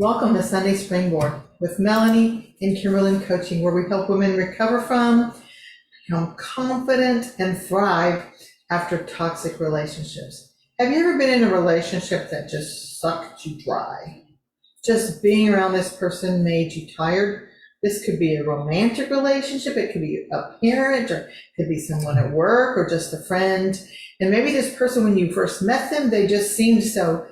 Welcome to Sunday Springboard with Melanie and Kimberlyn Coaching, where we help women recover from, become confident, and thrive after toxic relationships. Have you ever been in a relationship that just sucked you dry? Just being around this person made you tired? This could be a romantic relationship, it could be a parent, or it could be someone at work, or just a friend. And maybe this person, when you first met them, they just seemed so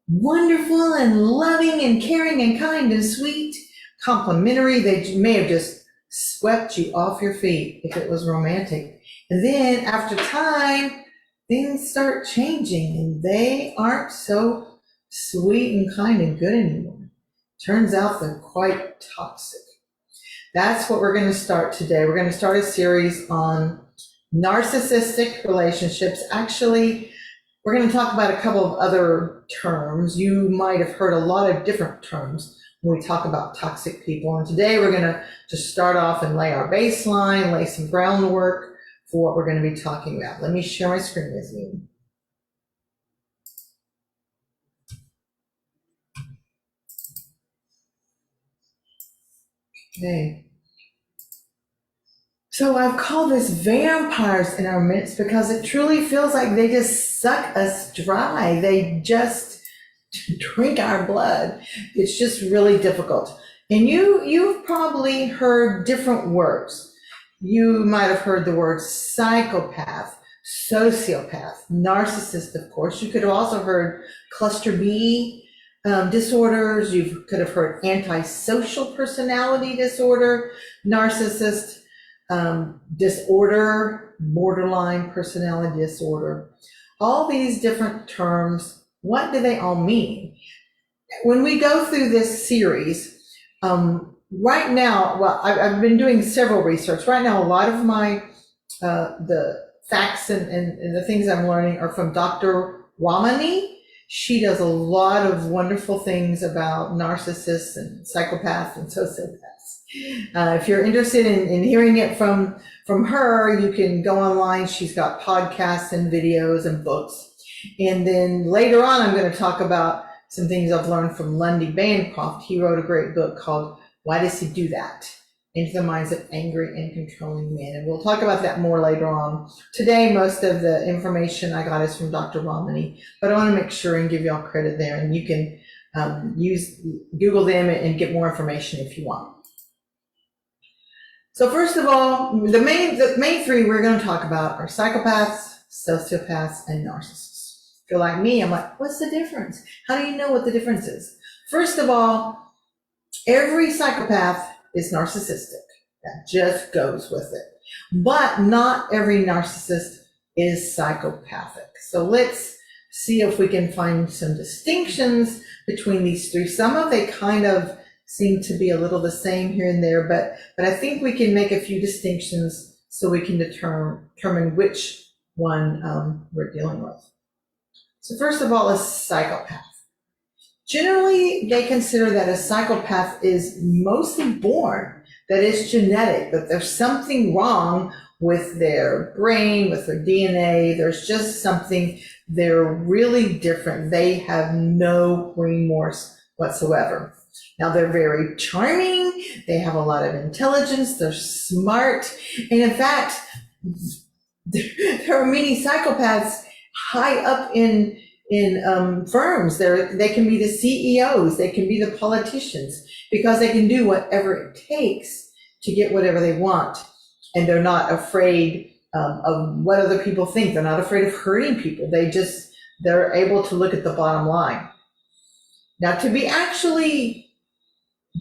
wonderful and loving and caring and kind and sweet, complimentary. They may have just swept you off your feet if it was romantic. And then after time, things start changing and they aren't so sweet and kind and good anymore. Turns out they're quite toxic. That's what we're going to start today. We're going to start a series on narcissistic relationships. Actually, we're going to talk about a couple of other terms. You might have heard a lot of different terms when we talk about toxic people. And today we're going to just start off and lay our baseline, lay some groundwork for what we're going to be talking about. Let me share my screen with you. Okay. So I've called this vampires in our midst because it truly feels like they just suck us dry. They just drink our blood. It's just really difficult. And you've probably heard different words. You might have heard the word psychopath, sociopath, narcissist, of course. You could have also heard cluster B disorders. You could have heard antisocial personality disorder, narcissist disorder, borderline personality disorder. All these different terms, what do they all mean? When we go through this series, right now, well, I've been doing several research. Right now, a lot of my, the facts and the things I'm learning are from Dr. Ramani. She does a lot of wonderful things about narcissists and psychopaths and sociopaths. If you're interested in hearing it from her, you can go online. She's got podcasts and videos and books. And then later on, I'm going to talk about some things I've learned from Lundy Bancroft. He wrote a great book called Why Does He Do That? Into the Minds of Angry and Controlling Men. And we'll talk about that more later on. Today, most of the information I got is from Dr. Ramani, but I want to make sure and give you all credit there. And you can Google them and get more information if you want. So first of all, the main three we're going to talk about are psychopaths, sociopaths, and narcissists. If you're like me, I'm like, what's the difference? How do you know what the difference is? First of all, every psychopath is narcissistic. That just goes with it. But not every narcissist is psychopathic. So let's see if we can find some distinctions between these three. Some of they kind of seem to be a little the same here and there, but I think we can make a few distinctions so we can determine which one we're dealing with. So first of all, a psychopath. Generally, they consider that a psychopath is mostly born, that is genetic, that there's something wrong with their brain, with their DNA. There's just something, they're really different. They have no remorse whatsoever. Now, they're very charming, they have a lot of intelligence, they're smart, and in fact, there are many psychopaths high up in firms. They can be the CEOs, they can be the politicians, because they can do whatever it takes to get whatever they want, and they're not afraid of what other people think. They're not afraid of hurting people. They're able to look at the bottom line. Now, to be actually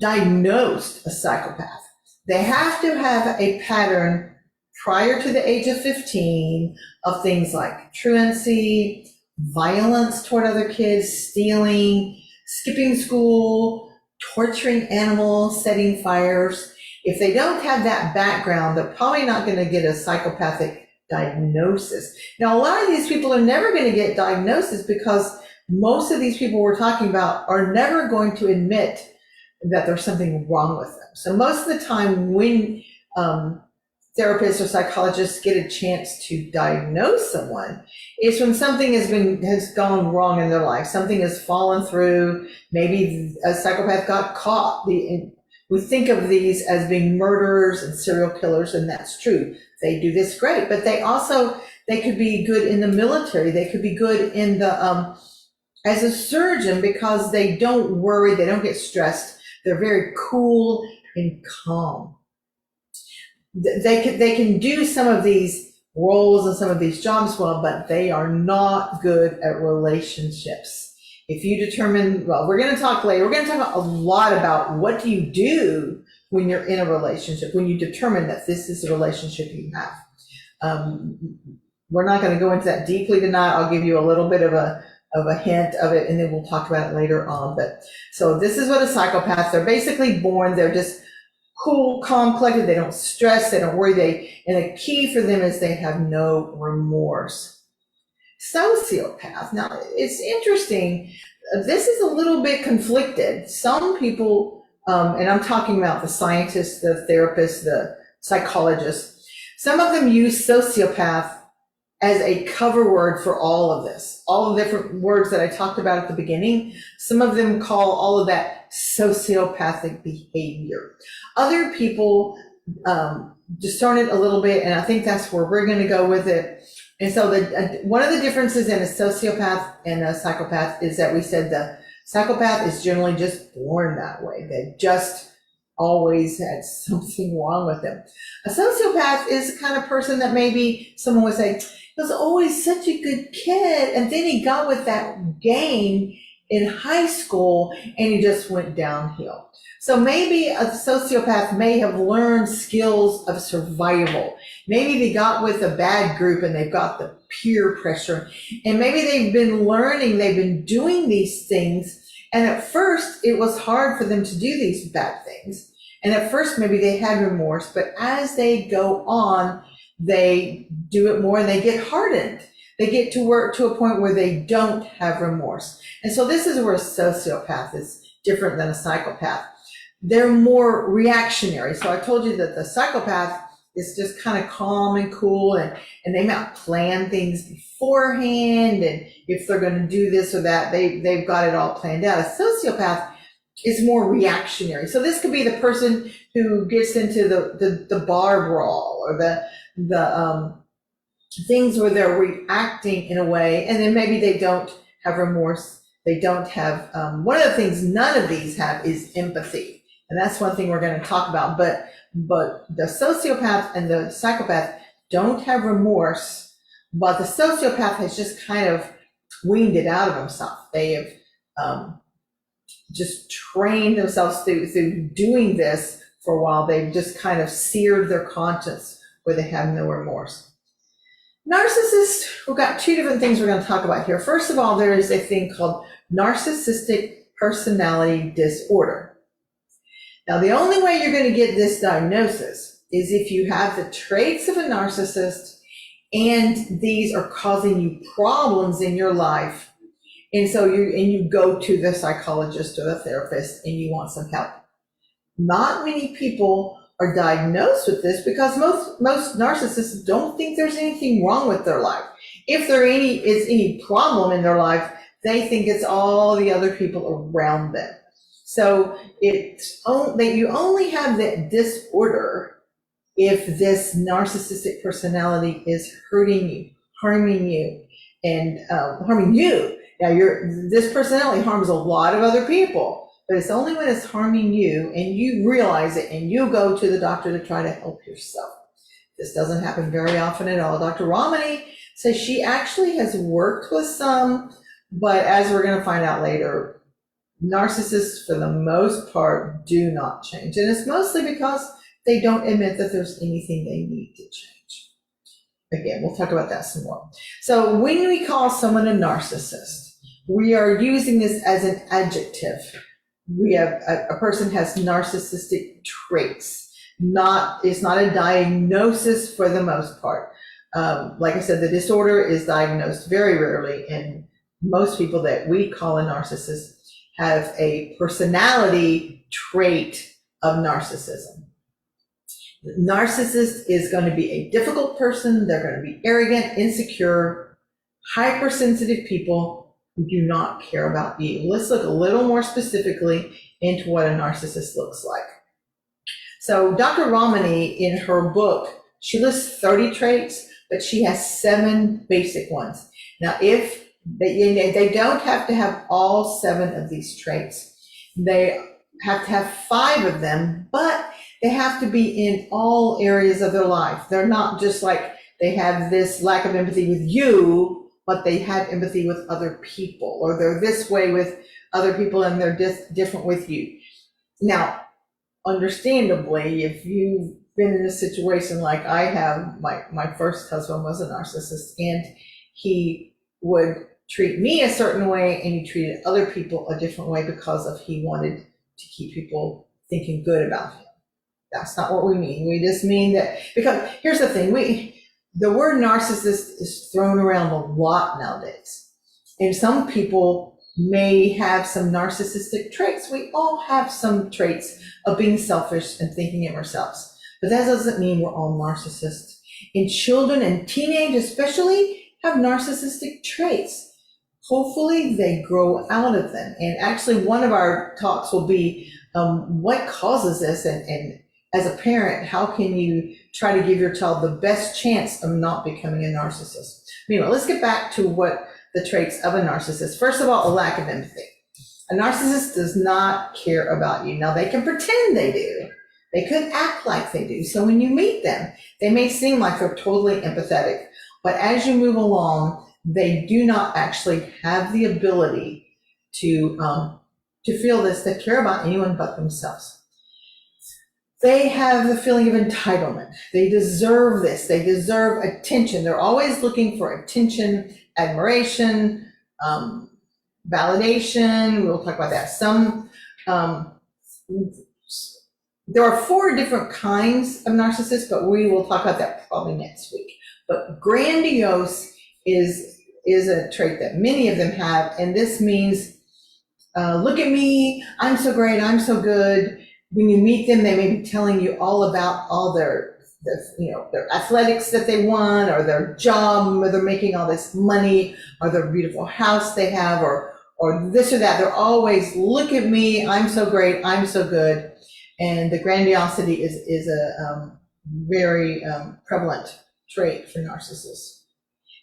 diagnosed a psychopath, they have to have a pattern prior to the age of 15 of things like truancy, violence toward other kids, stealing, skipping school, torturing animals, setting fires. If they don't have that background, they're probably not going to get a psychopathic diagnosis. Now, a lot of these people are never going to get diagnosis because most of these people we're talking about are never going to admit that there's something wrong with them. So most of the time when therapists or psychologists get a chance to diagnose someone is when something has gone wrong in their life. Something has fallen through. Maybe a psychopath got caught. We think of these as being murderers and serial killers, and that's true. They do this great, but they could be good in the military. They could be good in the as a surgeon, because they don't worry, they don't get stressed. They're very cool and calm. They can do some of these roles and some of these jobs well, but they are not good at relationships. If you determine, well, we're going to talk later, we're going to talk a lot about what do you do when you're in a relationship, when you determine that this is a relationship you have. We're not going to go into that deeply tonight. I'll give you a little bit of a hint of it, and then we'll talk about it later on. But so this is what a psychopath, they're basically born, they're just cool, calm, collected. They don't stress, they don't worry. And the key for them is they have no remorse. Sociopath. Now, it's interesting. This is a little bit conflicted. Some people, and I'm talking about the scientists, the therapists, the psychologists, some of them use sociopath as a cover word for all of this, all the different words that I talked about at the beginning. Some of them call all of that sociopathic behavior. Other people discern it a little bit, and I think that's where we're going to go with it. And so one of the differences in a sociopath and a psychopath is that we said the psychopath is generally just born that way. They just always had something wrong with them. A sociopath is the kind of person that maybe someone would say, he was always such a good kid, and then he got with that gang in high school and he just went downhill. So maybe a sociopath may have learned skills of survival. Maybe they got with a bad group and they've got the peer pressure, and maybe they've been learning, they've been doing these things, and at first it was hard for them to do these bad things. And at first maybe they had remorse, but as they go on, they do it more and they get hardened. They get to work to a point where they don't have remorse. And so this is where a sociopath is different than a psychopath. They're more reactionary. So I told you that the psychopath is just kind of calm and cool, and they might plan things beforehand, and if they're going to do this or that, they've got it all planned out. A sociopath is more reactionary. So this could be the person who gets into the bar brawl, or the things where they're reacting in a way, and then maybe they don't have remorse. They don't have, one of the things none of these have is empathy. And that's one thing we're going to talk about. But the sociopath and the psychopath don't have remorse, but the sociopath has just kind of weaned it out of himself. They have just trained themselves through doing this for a while. They've just kind of seared their conscience where they have no remorse. Narcissists, we've got two different things we're going to talk about here. First of all, there is a thing called narcissistic personality disorder. Now, the only way you're going to get this diagnosis is if you have the traits of a narcissist and these are causing you problems in your life. And so you go to the psychologist or the therapist and you want some help. Not many people are diagnosed with this because most narcissists don't think there's anything wrong with their life. If there is any problem in their life, they think it's all the other people around them. So you only have that disorder if this narcissistic personality is hurting you, harming you, and harming you. Now, this personality harms a lot of other people, but it's only when it's harming you and you realize it and you go to the doctor to try to help yourself. This doesn't happen very often at all. Dr. Ramani says she actually has worked with some, but as we're going to find out later, narcissists, for the most part, do not change. And it's mostly because they don't admit that there's anything they need to change. Again, we'll talk about that some more. So when we call someone a narcissist, we are using this as an adjective. We have a person has narcissistic traits. It's not a diagnosis for the most part. Like I said, the disorder is diagnosed very rarely, and most people that we call a narcissist have a personality trait of narcissism. Narcissist is going to be a difficult person. They're going to be arrogant, insecure, hypersensitive people who do not care about you. Let's look a little more specifically into what a narcissist looks like. So Dr. Romani, in her book, she lists 30 traits, but she has 7 basic ones. Now, if they don't have to have all 7 of these traits. They have to have 5 of them, but they have to be in all areas of their life. They're not just like they have this lack of empathy with you, but they have empathy with other people, or they're this way with other people and they're different with you. Now, understandably, if you've been in a situation like I have, my first husband was a narcissist, and he would treat me a certain way and he treated other people a different way because of he wanted to keep people thinking good about him. That's not what we mean. We just mean that, because here's the thing, the word narcissist is thrown around a lot nowadays. And some people may have some narcissistic traits. We all have some traits of being selfish and thinking of ourselves. But that doesn't mean we're all narcissists. And children and teenage especially have narcissistic traits. Hopefully they grow out of them. And actually one of our talks will be what causes this, and as a parent, how can you try to give your child the best chance of not becoming a narcissist? Anyway, let's get back to what the traits of a narcissist. First of all, a lack of empathy. A narcissist does not care about you. Now, they can pretend they do. They could act like they do. So when you meet them, they may seem like they're totally empathetic, but as you move along, they do not actually have the ability to feel this, to care about anyone but themselves. They have the feeling of entitlement. They deserve this. They deserve attention. They're always looking for attention, admiration, validation. We'll talk about that. There are 4 different kinds of narcissists, but we will talk about that probably next week. But grandiose is a trait that many of them have, and this means, look at me, I'm so great, I'm so good. When you meet them, they may be telling you all about all their athletics that they won, or their job where they're making all this money, or their beautiful house they have, or this or that. They're always, look at me, I'm so great, I'm so good. And the grandiosity is a very prevalent trait for narcissists.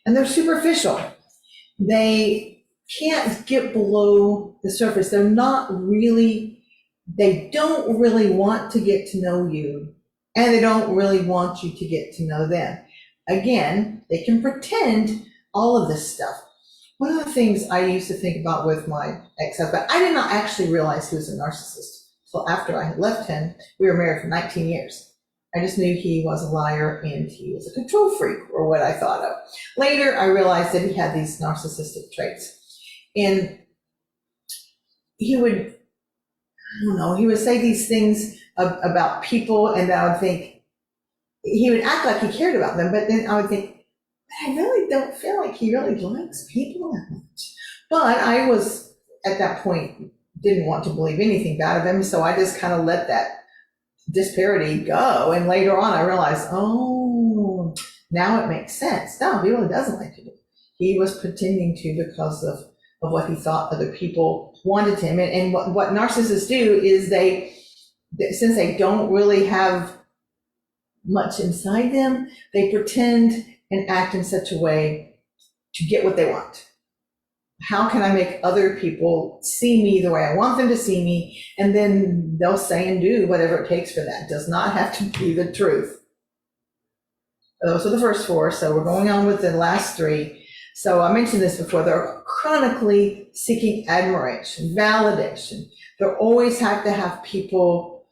And they're superficial. They can't get below the surface. They don't really want to get to know you, and they don't really want you to get to know them. Again, they can pretend all of this stuff. One of the things I used to think about with my ex-husband, I did not actually realize he was a narcissist until after I had left him. We were married for 19 years. I just knew he was a liar and he was a control freak, or what I thought of. Later, I realized that he had these narcissistic traits. And he would say these things about people, and I would think, he would act like he cared about them, but then I would think, I really don't feel like he really likes people that much. But I was, at that point, didn't want to believe anything bad of him, so I just kind of let that disparity go. And later on, I realized, oh, now it makes sense. No, he really doesn't like you. He was pretending to because of what he thought other people wanted him. And what narcissists do is since they don't really have much inside them, they pretend and act in such a way to get what they want. How can I make other people see me the way I want them to see me? And then they'll say and do whatever it takes for that. It does not have to be the truth. Those are the first 4. So we're going on with the last 3. So I mentioned this before. They're chronically seeking admiration, validation. They always have to have people,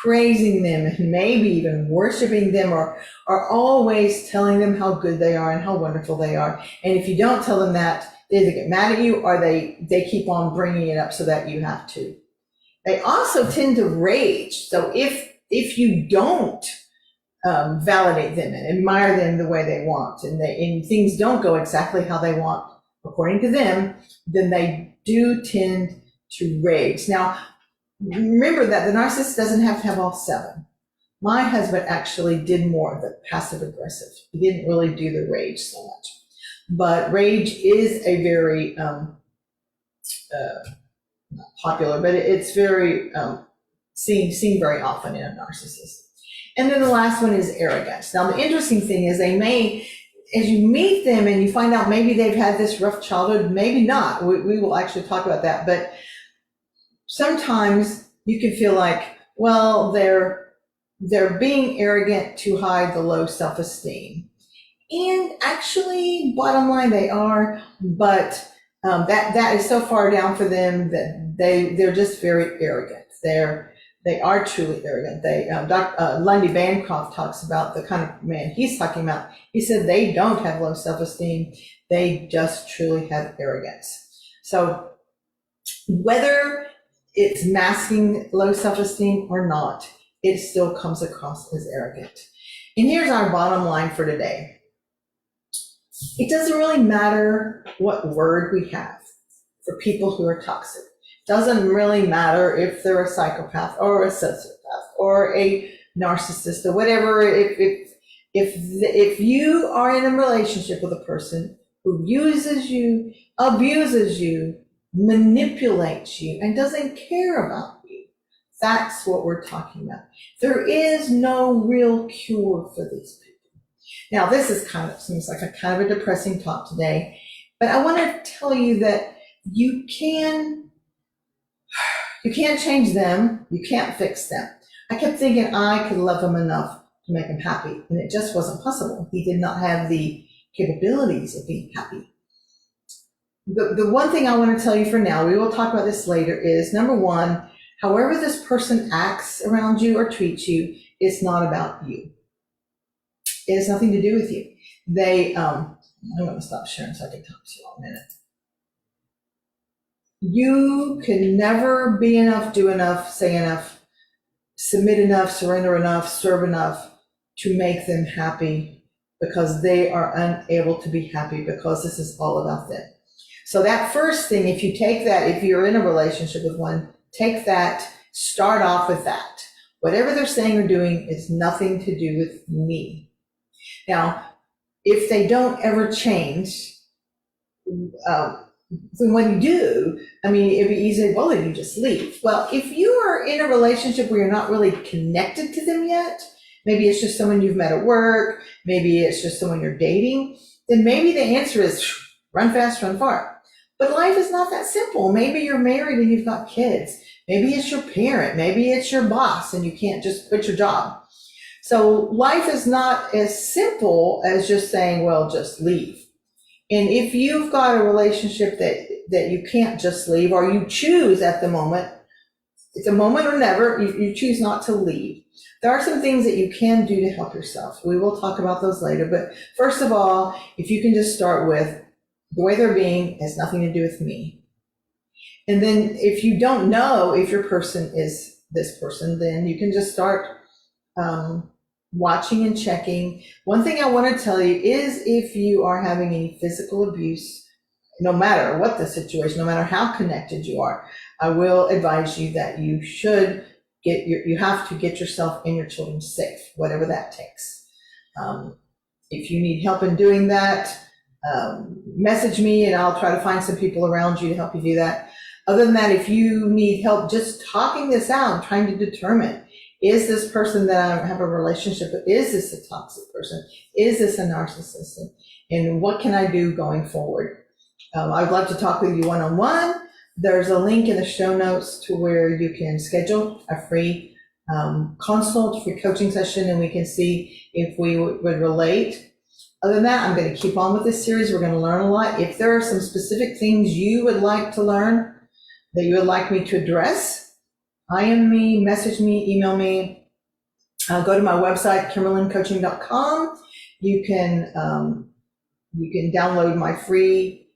praising them and maybe even worshiping them, or are always telling them how good they are and how wonderful they are. And if you don't tell them that, they either get mad at you or they keep on bringing it up so that you have to. They also tend to rage. So if you don't validate them and admire them the way they want, and things don't go exactly how they want according to them, then they do tend to rage. Now, remember that the narcissist doesn't have to have all 7. My husband actually did more of the passive aggressive. He didn't really do the rage so much. But rage is a very not popular, but it's very seen very often in a narcissist. And then the last one is arrogance. Now, the interesting thing is they may, as you meet them and you find out maybe they've had this rough childhood, maybe not. We will actually talk about that. But sometimes you can feel like, well, they're being arrogant to hide the low self-esteem. And actually, bottom line, they are, but that is so far down for them that they're just very arrogant. They are truly arrogant. Dr. Lundy Bancroft talks about the kind of man he's talking about. He said they don't have low self-esteem. They just truly have arrogance. So whether it's masking low self-esteem or not, it still comes across as arrogant. And here's our bottom line for today. It doesn't really matter what word we have for people who are toxic. It doesn't really matter if they're a psychopath or a sociopath or a narcissist or whatever. If you are in a relationship with a person who uses you, abuses you, manipulates you, and doesn't care about you, that's what we're talking about. There is no real cure for these people. Now, this is seems like a kind of a depressing talk today, but I want to tell you that you can't change them. You can't fix them. I kept thinking I could love him enough to make him happy, and it just wasn't possible. He did not have the capabilities of being happy. The one thing I want to tell you for now, we will talk about this later, is number one, however this person acts around you or treats you, it's not about you. It has nothing to do with you. I'm going to stop sharing so I can talk to you all a minute. You can never be enough, do enough, say enough, submit enough, surrender enough, serve enough to make them happy, because they are unable to be happy, because this is all about them. So that first thing, if you take that, if you're in a relationship with one, take that, start off with that. Whatever they're saying or doing is nothing to do with me. Now, if they don't ever change, then when you do, it'd be easy, well, then you just leave. Well, if you are in a relationship where you're not really connected to them yet, maybe it's just someone you've met at work, maybe it's just someone you're dating, then maybe the answer is run fast, run far. But life is not that simple. Maybe you're married and you've got kids. Maybe it's your parent. Maybe it's your boss and you can't just quit your job. So life is not as simple as just saying, well, just leave. And if you've got a relationship that you can't just leave, or you choose at the moment, it's a moment or never, you choose not to leave, there are some things that you can do to help yourself. We will talk about those later. But first of all, if you can just start with, the way they're being has nothing to do with me. And then if you don't know if your person is this person, then you can just start watching and checking. One thing I want to tell you is, if you are having any physical abuse, no matter what the situation, no matter how connected you are, I will advise you that you have to get yourself and your children safe, whatever that takes. If you need help in doing that, message me and I'll try to find some people around you to help you do that. Other than that, if you need help just talking this out, trying to determine, is this person that I have a relationship with, is this a toxic person? Is this a narcissist? And what can I do going forward? I'd love to talk with you one-on-one. There's a link in the show notes to where you can schedule a free consult, free coaching session, and we can see if we would relate. Other than that, I'm going to keep on with this series. We're going to learn a lot. If there are some specific things you would like to learn that you would like me to address, IM me, message me, email me. Go to my website, KimberlinCoaching.com. You can download my free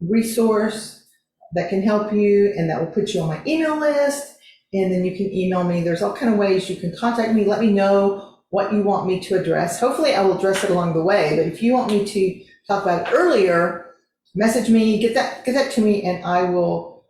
resource that can help you, and that will put you on my email list. And then you can email me. There's all kind of ways you can contact me. Let me know what you want me to address. Hopefully I will address it along the way, but if you want me to talk about it earlier, message me, get that to me, and I will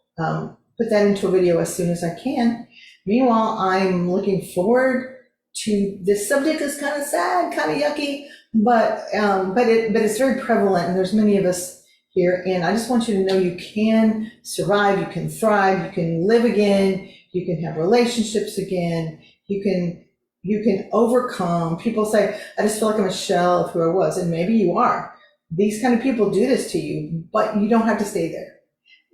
put that into a video as soon as I can. Meanwhile, I'm looking forward to this subject. Is kind of sad, kind of yucky, but it's very prevalent, and there's many of us here. And I just want you to know you can survive, you can thrive, you can live again, you can have relationships again, you can overcome. People say, I just feel like I'm a shell of who I was, and maybe you are. These kind of people do this to you, but you don't have to stay there.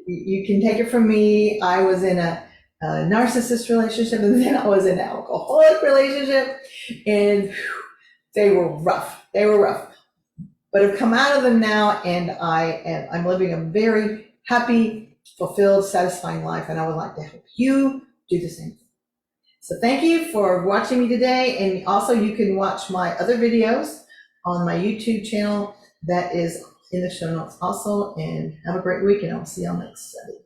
You can take it from me. I was in a narcissist relationship, and then I was in an alcoholic relationship, and they were rough. They were rough. But I've come out of them now, and I'm living a very happy, fulfilled, satisfying life, and I would like to help you do the same thing. So thank you for watching me today, and also you can watch my other videos on my YouTube channel that is in the show notes also, and have a great week, and I'll see y'all next Sunday.